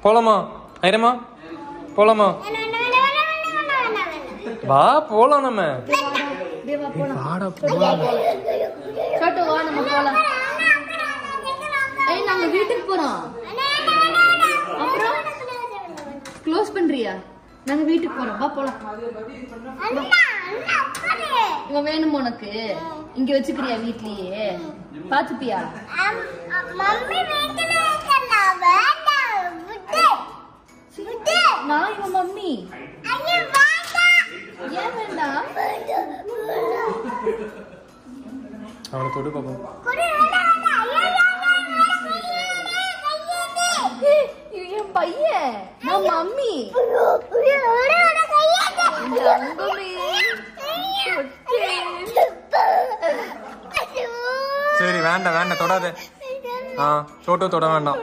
போலாமா ஐரமா? போலாமா? வா போலாம் நம்ம. வாடா போலாம். சோட்டு வா நம்ம போலாம். ஏய் நாங்க வீட்டுக்கு போறோம். அப்புறம் க்ளோஸ் பண்றியா? நாங்க வீட்டுக்கு போறோம். வா போலாம். இங்க வேணும் உனக்கு? இங்க வச்சுக்கிறியா வீட்லயே? பாத்துப்பியா? மம்மி வீட்ல இருக்கனா வேண்டாம். விட்டு. நான் இவ மம்மி. ஐயோ வேண்டாம். ஏன் வேண்டாம்? அவளை தொடு பாப்போம். குடு வேண்டாம். ஐயோ என் பையன். நான் மம்மி. சரி வேண்டாம் வேண்டாம் தொடாத. சோட்டு தொட வேண்டாம்.